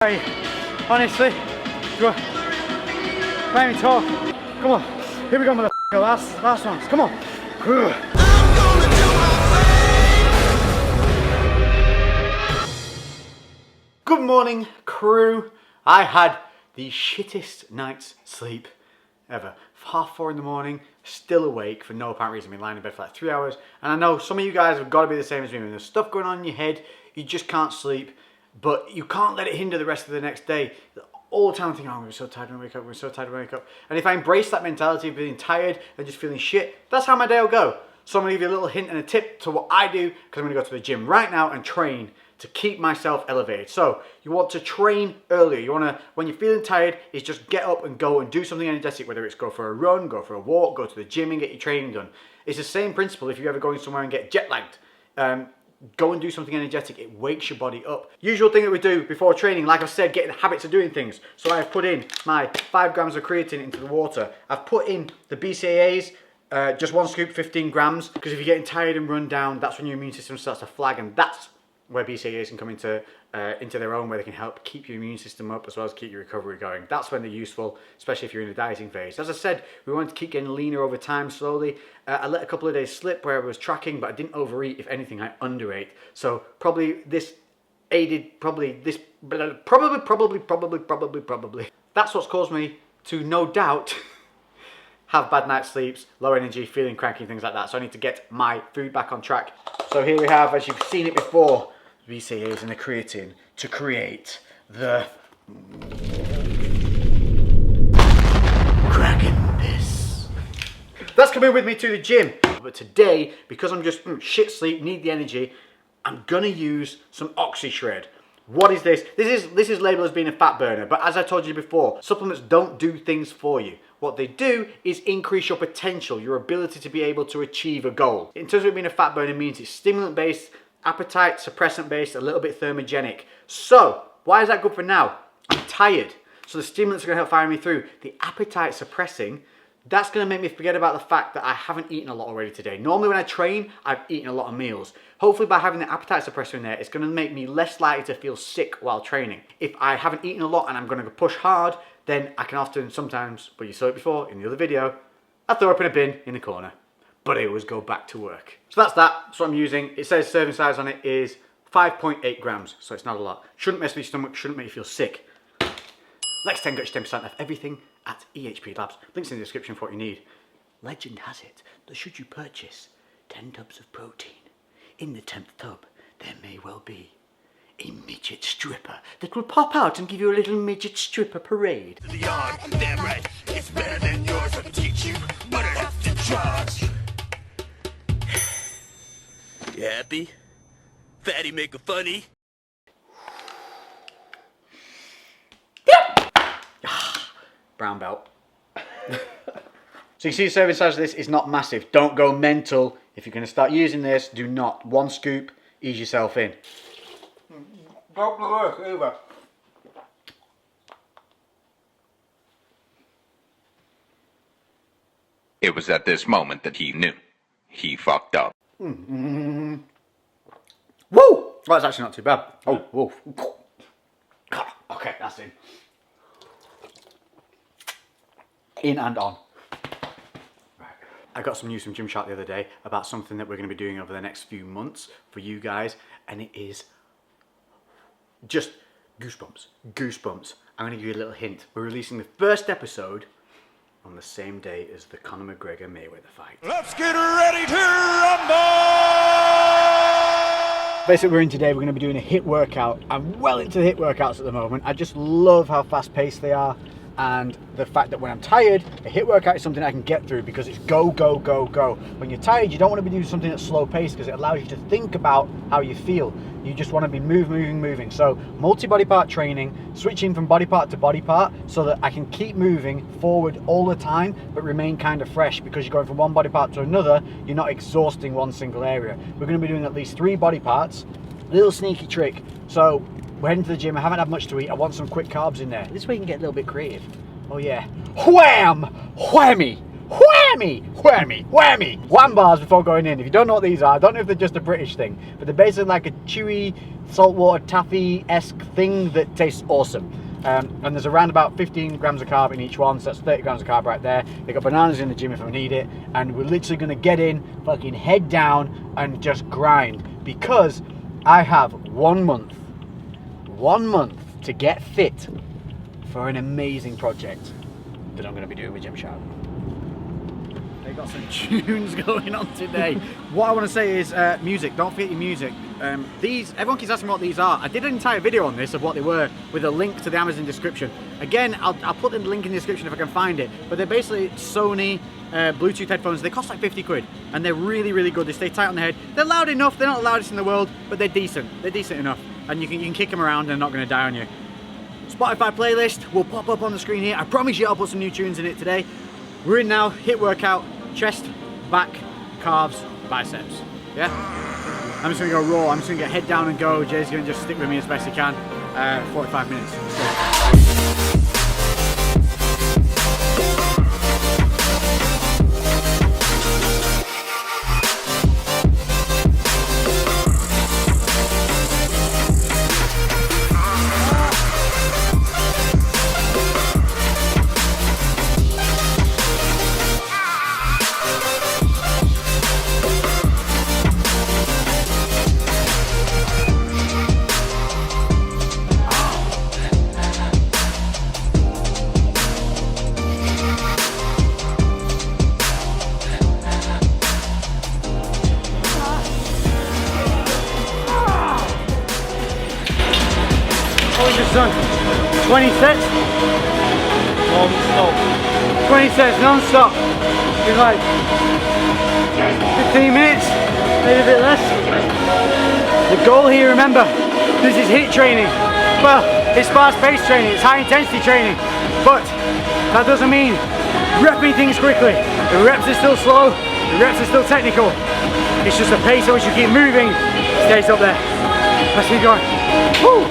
Hey, honestly, can't even talk. Come on, here we go, motherfucker. Last ones. Come on. Good morning, crew. I had the shittest night's sleep ever. 4:30 in the morning, still awake for no apparent reason. I've been lying in bed for like 3 hours, and I know some of you guys have got to be the same as me. When there's stuff going on in your head, you just can't sleep. But you can't let it hinder the rest of the next day. All the time I'm thinking, oh, I'm going to be so tired when I wake up, I'm so tired when I wake up. And if I embrace that mentality of being tired and just feeling shit, that's how my day will go. So I'm going to give you a little hint and a tip to what I do, because I'm going to go to the gym right now and train to keep myself elevated. So you want to train earlier. You want to, when you're feeling tired, is just get up and go and do something energetic, whether it's go for a run, go for a walk, go to the gym and get your training done. It's the same principle if you're ever going somewhere and get jet lagged. Go and do something energetic. It wakes your body up. Usual thing that we do before training, like I said, get in the habits of doing things. So I've put in my 5 grams of creatine into the water. I've put in the BCAAs, just 1 scoop, 15 grams, because if you're getting tired and run down, that's when your immune system starts to flag, and that's where BCAAs can come into their own, where they can help keep your immune system up as well as keep your recovery going. That's when they're useful, especially if you're in a dieting phase. As I said, we wanted to keep getting leaner over time slowly. I let a couple of days slip where I was tracking, but I didn't overeat. If anything, I underate. So probably this aided, probably. That's what's caused me to, no doubt, have bad night sleeps, low energy, feeling cranky, things like that. So I need to get my food back on track. So here we have, as you've seen it before, BCAAs and the creatine to create the Kraken piss. That's coming with me to the gym. But today, because I'm just shit sleep, need the energy, I'm gonna use some OxyShred. What is this? This is labeled as being a fat burner, but as I told you before, supplements don't do things for you. What they do is increase your potential, your ability to be able to achieve a goal. In terms of it being a fat burner, means it's stimulant-based, appetite suppressant-based, a little bit thermogenic. So, why is that good for now? I'm tired, so the stimulants are gonna help fire me through. The appetite suppressing, that's gonna make me forget about the fact that I haven't eaten a lot already today. Normally when I train, I've eaten a lot of meals. Hopefully by having the appetite suppressor in there, it's gonna make me less likely to feel sick while training. If I haven't eaten a lot and I'm gonna go push hard, then I can often, sometimes, but you saw it before in the other video, I throw up in a bin in the corner, but I always go back to work. So that's what I'm using. It says serving size on it is 5.8 grams, so it's not a lot. Shouldn't mess with your stomach, shouldn't make you feel sick. Lex 10 gets 10% off everything at EHP Labs. Links in the description for what you need. Legend has it that should you purchase 10 tubs of protein, in the 10th tub, there may well be a midget stripper that will pop out and give you a little midget stripper parade. The yard, damn right, it's better than yours. I can teach you, but I have to charge. You happy? Fatty make a funny? Brown belt. So you see the serving size of this is not massive. Don't go mental. If you're going to start using this, do not. 1 scoop, ease yourself in. Don't work either. It was at this moment that he knew. He fucked up. Woo! Well, that's actually not too bad. Oh, whoa. Okay, that's in. In and on. Right. I got some news from Gymshark the other day about something that we're going to be doing over the next few months for you guys, and it is just goosebumps. Goosebumps. I'm going to give you a little hint. We're releasing the first episode on the same day as the Conor McGregor Mayweather fight. Let's get ready to rumble! Basically, we're in today, we're going to be doing a HIIT workout. I'm well into the HIIT workouts at the moment. I just love how fast paced they are, and the fact that when I'm tired, a HIIT workout is something I can get through because it's go, go, go, go. When you're tired, you don't want to be doing something at slow pace because it allows you to think about how you feel. You just want to be moving. So multi-body part training, switching from body part to body part so that I can keep moving forward all the time but remain kind of fresh, because you're going from one body part to another, you're not exhausting one single area. We're going to be doing at least 3 body parts. Little sneaky trick. So we're heading to the gym, I haven't had much to eat, I want some quick carbs in there. This way you can get a little bit creative. Oh yeah. Wham! Whammy! Whammy! Whammy! Whammy! Wham bars before going in. If you don't know what these are, I don't know if they're just a British thing, but they're basically like a chewy saltwater taffy-esque thing that tastes awesome. And there's around about 15 grams of carb in each one, so that's 30 grams of carb right there. They got bananas in the gym if I need it, and we're literally gonna get in, fucking head down, and just grind, because I have 1 month to get fit for an amazing project that I'm gonna be doing with Gymshark. They got some tunes going on today. What I want to say is music. Don't forget your music. Everyone keeps asking what these are. I did an entire video on this of what they were with a link to the Amazon description. Again, I'll put the link in the description if I can find it. But they're basically Sony Bluetooth headphones. They cost like 50 quid and they're really, really good. They stay tight on the head. They're loud enough. They're not the loudest in the world, but they're decent. They're decent enough. And you can kick them around and they're not going to die on you. Spotify playlist will pop up on the screen here. I promise you I'll put some new tunes in it today. We're in now, hit workout, chest, back, calves, biceps. Yeah? I'm just gonna go raw. I'm just gonna get head down and go. Jay's gonna just stick with me as best he can. 45 minutes. Done. 20 sets non-stop. 20 sets non-stop. It's like 15 minutes, maybe a bit less. The goal here, remember, this is HIIT training. Well, it's fast-paced training, it's high-intensity training, but that doesn't mean repping things quickly. The reps are still slow, the reps are still technical. It's just the pace at which you keep moving stays up there. Let's keep going. Woo!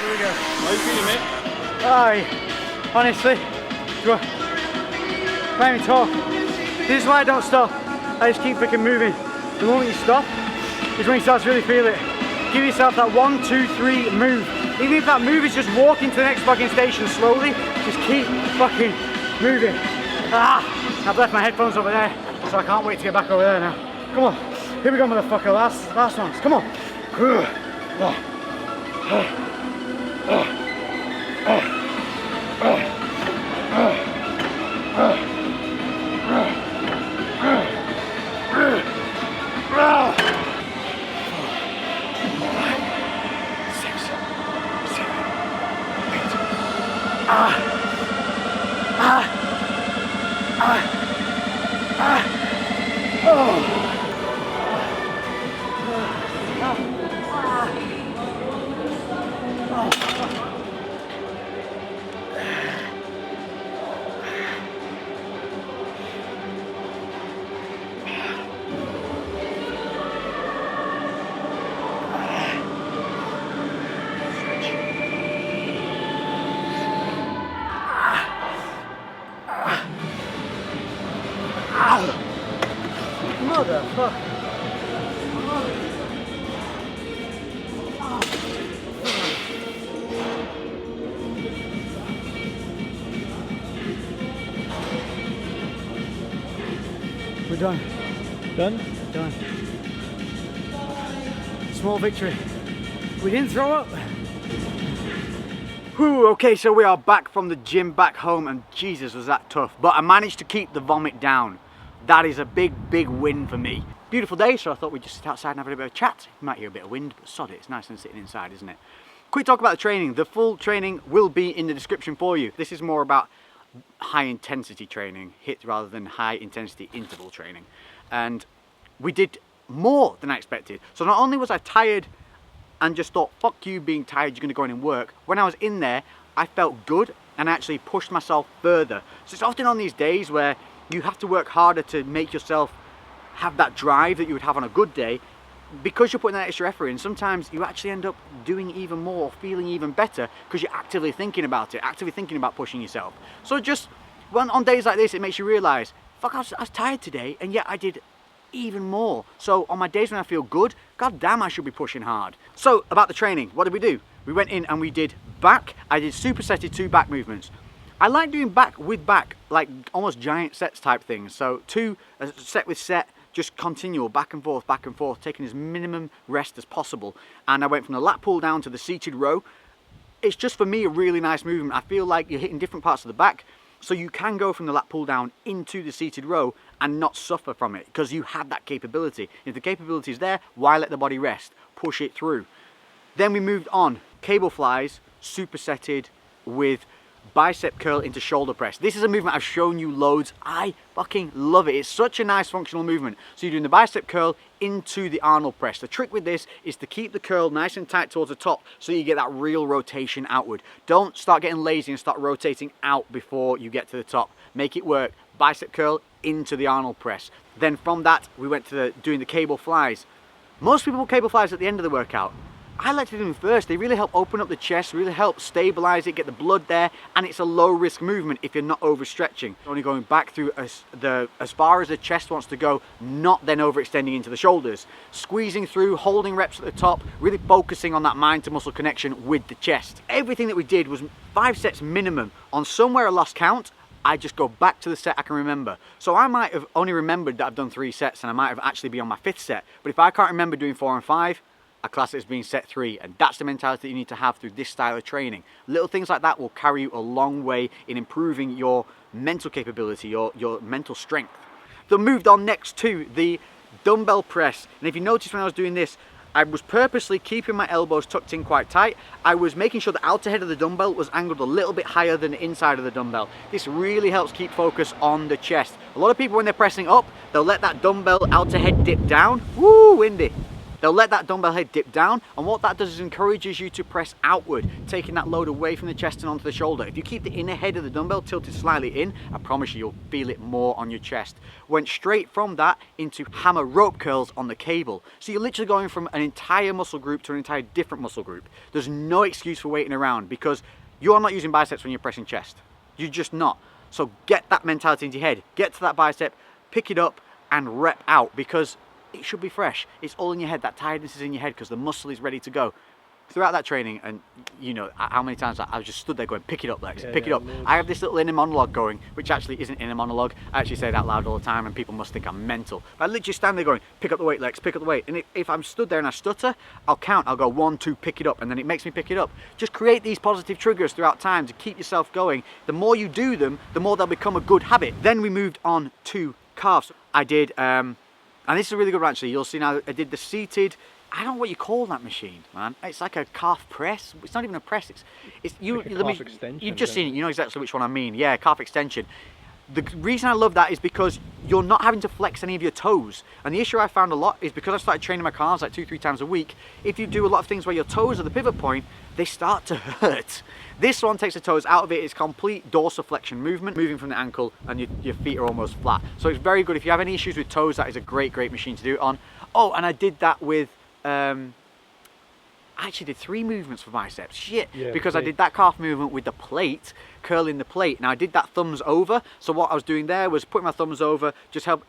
Here we go. How you feeling, mate? Honestly, can't even talk. This is why I don't stop. I just keep freaking moving. The moment you stop is when you start to really feel it. Give yourself that 1, 2, 3 move. Even if that move is just walking to the next fucking station slowly, just keep fucking moving. I've left my headphones over there, so I can't wait to get back over there now. Come on, here we go, motherfucker. Last ones. Come on. Motherfucker. We're done. Done? Done. Small victory. We didn't throw up. Whew, okay, so we are back from the gym, back home, and Jesus, was that tough. But I managed to keep the vomit down. That is a big, big win for me. Beautiful day, so I thought we'd just sit outside and have a bit of a chat. You might hear a bit of wind, but sod it, it's nice and sitting inside, isn't it? Quick talk about the training. The full training will be in the description for you. This is more about high intensity training, HIIT rather than high intensity interval training. And we did more than I expected. So not only was I tired and just thought, fuck you being tired, you're gonna go in and work. When I was in there, I felt good and actually pushed myself further. So it's often on these days where you have to work harder to make yourself have that drive that you would have on a good day. Because you're putting that extra effort in, sometimes you actually end up doing even more, feeling even better, because you're actively thinking about it, actively thinking about pushing yourself. So just on days like this, it makes you realize, fuck, I was tired today, and yet I did even more. So on my days when I feel good, god damn, I should be pushing hard. So about the training, what did we do? We went in and we did back. I did supersetted 2 back movements. I like doing back with back, like almost giant sets type things. So 2 set with set, just continual back and forth, taking as minimum rest as possible. And I went from the lat pull down to the seated row. It's just for me a really nice movement. I feel like you're hitting different parts of the back, so you can go from the lat pull down into the seated row and not suffer from it, because you have that capability. If the capability is there, why let the body rest? Push it through. Then we moved on, cable flies, supersetted with bicep curl into shoulder press. This is a movement I've shown you loads. I fucking love it. It's such a nice functional movement. So you're doing the bicep curl into the Arnold press. The trick with this is to keep the curl nice and tight towards the top so you get that real rotation outward. Don't start getting lazy and start rotating out before you get to the top. Make it work. Bicep curl into the Arnold press. Then from that, we went to doing the cable flies. Most people put cable flies at the end of the workout. I like to do them first. They really help open up the chest, really help stabilize it, get the blood there, and it's a low risk movement if you're not overstretching. Only going back through as far as the chest wants to go, not then overextending into the shoulders. Squeezing through, holding reps at the top, really focusing on that mind to muscle connection with the chest. Everything that we did was 5 sets minimum. On somewhere I lost count, I just go back to the set I can remember. So I might have only remembered that I've done 3 sets and I might have actually been on my 5th set. But if I can't remember doing 4 and 5, I class it as being set 3, and that's the mentality that you need to have through this style of training. Little things like that will carry you a long way in improving your mental capability, your mental strength. Then moved on next to the dumbbell press. And if you notice when I was doing this, I was purposely keeping my elbows tucked in quite tight. I was making sure the outer head of the dumbbell was angled a little bit higher than the inside of the dumbbell. This really helps keep focus on the chest. A lot of people, when they're pressing up, they'll let that dumbbell outer head dip down. Woo, windy. They'll let that dumbbell head dip down, and what that does is encourages you to press outward, taking that load away from the chest and onto the shoulder. If you keep the inner head of the dumbbell tilted slightly in, I promise you'll feel it more on your chest. Went straight from that into hammer rope curls on the cable. So you're literally going from an entire muscle group to an entire different muscle group. There's no excuse for waiting around, because you are not using biceps when you're pressing chest. You're just not. So get that mentality into your head. Get to that bicep, pick it up, and rep out, because it should be fresh. It's all in your head. That tiredness is in your head because the muscle is ready to go. Throughout that training, and you know how many times I was just stood there going, pick it up, Lex, pick it up. I have this little inner monologue going, which actually isn't inner monologue. I actually say it out loud all the time and people must think I'm mental. But I literally stand there going, pick up the weight, Lex, pick up the weight. And if I'm stood there and I stutter, I'll count. I'll go 1, 2, pick it up, and then it makes me pick it up. Just create these positive triggers throughout time to keep yourself going. The more you do them, the more they'll become a good habit. Then we moved on to calves. I did, and this is a really good one actually. You'll see now I did the seated, I don't know what you call that machine, man. It's like a calf press. It's not even a press. It's you. Like a calf extension, you've just seen it. You know exactly which one I mean. Yeah, calf extension. The reason I love that is because you're not having to flex any of your toes. And the issue I found a lot is because I started training my calves like 2-3 times a week. If you do a lot of things where your toes are the pivot point, they start to hurt. This one takes the toes out of it. It's complete dorsiflexion movement, moving from the ankle, and your feet are almost flat. So it's very good. If you have any issues with toes, that is a great machine to do it on. Oh, and I did that with, I actually did 3 movements for biceps. Shit, yeah, because I did that calf movement with the plate, curling the plate. Now I did that thumbs over. So what I was doing there was putting my thumbs over,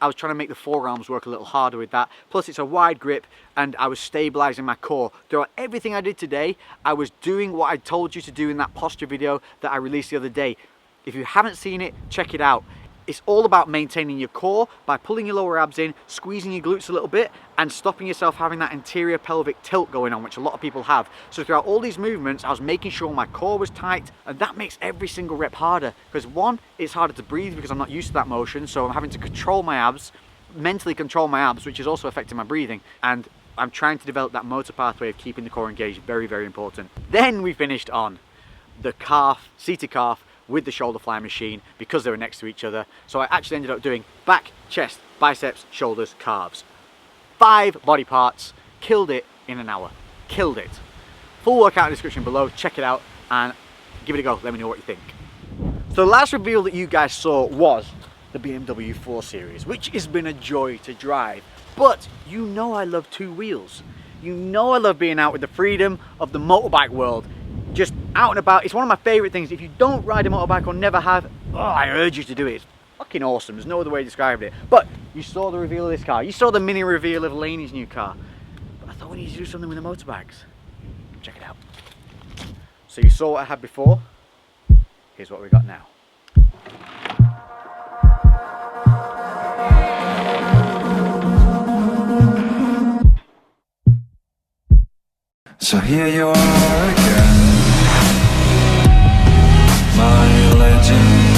I was trying to make the forearms work a little harder with that. Plus it's a wide grip and I was stabilizing my core. Throughout everything I did today, I was doing what I told you to do in that posture video that I released the other day. If you haven't seen it, check it out. It's all about maintaining your core by pulling your lower abs in, squeezing your glutes a little bit, and stopping yourself having that anterior pelvic tilt going on, which a lot of people have. So throughout all these movements, I was making sure my core was tight, and that makes every single rep harder. Because 1, it's harder to breathe because I'm not used to that motion, so I'm having to control my abs, mentally control my abs, which is also affecting my breathing. And I'm trying to develop that motor pathway of keeping the core engaged. Very, very important. Then we finished on the calf, seated calf with the shoulder fly machine because they were next to each other. So I actually ended up doing back, chest, biceps, shoulders, calves. 5 body parts, killed it in an hour. Killed it. Full workout in the description below, check it out and give it a go. Let me know what you think. So the last reveal that you guys saw was the BMW 4 Series, which has been a joy to drive. But you know I love 2 wheels. You know I love being out with the freedom of the motorbike world. Just out and about. It's one of my favourite things. If you don't ride a motorbike or never have, oh, I urge you to do it. It's fucking awesome. There's no other way to describe it. But you saw the reveal of this car. You saw the mini reveal of Laney's new car. But I thought we needed to do something with the motorbikes. Check it out. So you saw what I had before. Here's what we got now. So here you are again, my legend.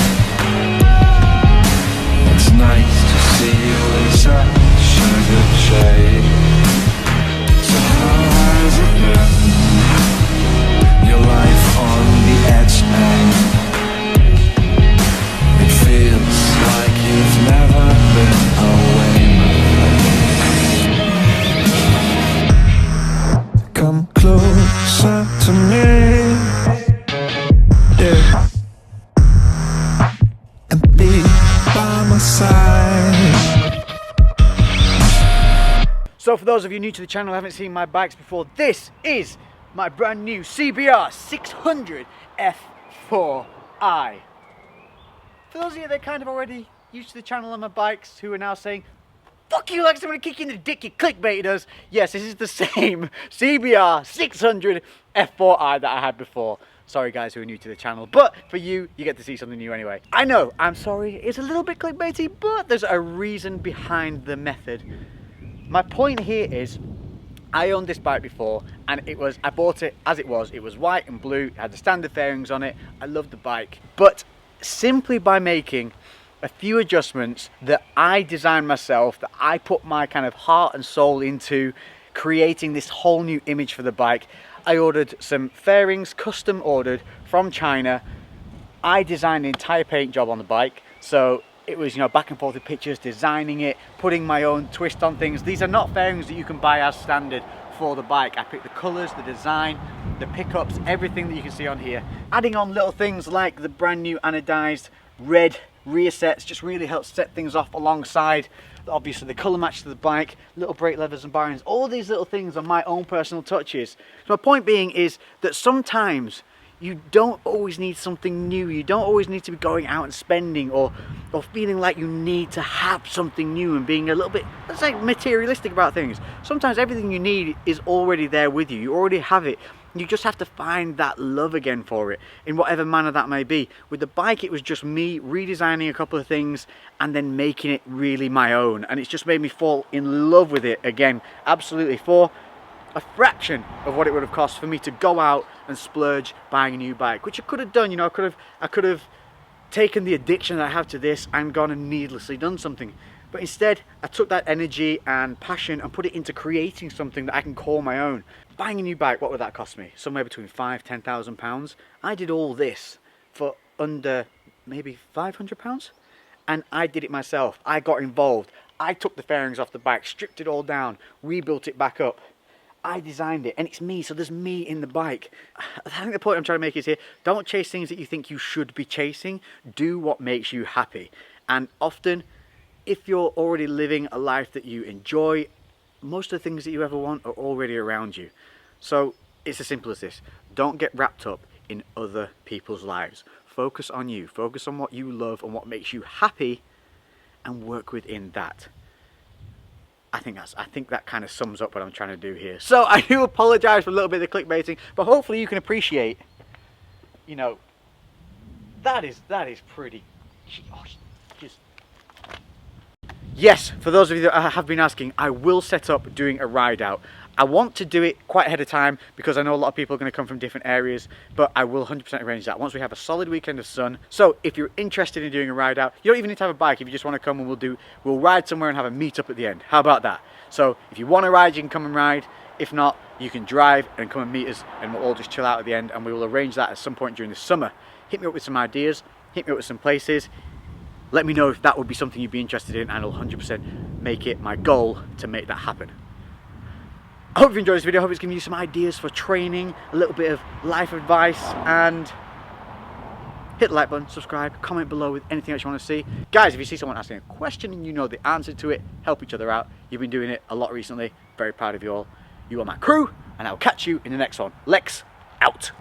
It's nice to see you in such a good shape. So how has it been? Your life on the edge now. It feels like you've never been away, my friend. Come closer to me, yeah, and be by my side. So for those of you new to the channel who haven't seen my bikes before, this is my brand new CBR 600 F4i. For those of you that are kind of already used to the channel and my bikes who are now saying, fuck you, Lex, I'm gonna kick you in the dick, you clickbaited us. Yes, this is the same CBR 600 F4i that I had before. Sorry guys who are new to the channel, but for you, you get to see something new anyway. I know, I'm sorry, it's a little bit clickbaity, but there's a reason behind the method. My point here is, I owned this bike before, and I bought it as it was white and blue, it had the standard fairings on it, I loved the bike. But simply by making a few adjustments that I designed myself, that I put my kind of heart and soul into creating this whole new image for the bike. I ordered some fairings, custom ordered from China. I designed the entire paint job on the bike. So it was, you know, back and forth with pictures, designing it, putting my own twist on things. These are not fairings that you can buy as standard for the bike. I picked the colors, the design, the pickups, everything that you can see on here. Adding on little things like the brand new anodized red rear sets just really helps set things off alongside obviously the color match to the bike, little brake levers and bearings. All these little things are my own personal touches. So my point being is that sometimes you don't always need something new. You don't always need to be going out and spending or feeling like you need to have something new and being a little bit, let's say, materialistic about things. Sometimes everything you need is already there with you. You already have it. You just have to find that love again for it in whatever manner that may be. With the bike, it was just me redesigning a couple of things and then making it really my own. And it's just made me fall in love with it again, absolutely, for a fraction of what it would have cost for me to go out and splurge buying a new bike, which I could have done. You know, I could have taken the addiction that I have to this and gone and needlessly done something. But instead, I took that energy and passion and put it into creating something that I can call my own. Buying a new bike, what would that cost me? Somewhere between £5,000–10,000. I did all this for under maybe £500, and I did it myself. I got involved. I took the fairings off the bike, stripped it all down, rebuilt it back up. I designed it, and it's me, so there's me in the bike. I think the point I'm trying to make is here, don't chase things that you think you should be chasing. Do what makes you happy. And often, if you're already living a life that you enjoy, most of the things that you ever want are already around you. So it's as simple as this. Don't get wrapped up in other people's lives. Focus on you. Focus on what you love and what makes you happy, and work within that. I think that kind of sums up what I'm trying to do here. So I do apologise for a little bit of the clickbaiting, but hopefully you can appreciate, you know, that is pretty. Yes, for those of you that have been asking, I will set up doing a ride out. I want to do it quite ahead of time because I know a lot of people are going to come from different areas, but I will 100% arrange that once we have a solid weekend of sun. So if you're interested in doing a ride out, you don't even need to have a bike. If you just want to come and we'll ride somewhere and have a meet up at the end. How about that? So if you want to ride, you can come and ride. If not, you can drive and come and meet us, and we'll all just chill out at the end, and we will arrange that at some point during the summer. Hit me up with some ideas, hit me up with some places. Let me know if that would be something you'd be interested in, and I'll 100% make it my goal to make that happen. I hope you enjoyed this video. I hope it's giving you some ideas for training, a little bit of life advice, and hit the like button, subscribe, comment below with anything else you want to see. Guys, if you see someone asking a question and you know the answer to it, help each other out. You've been doing it a lot recently. Very proud of you all. You are my crew, and I'll catch you in the next one. Lex, out.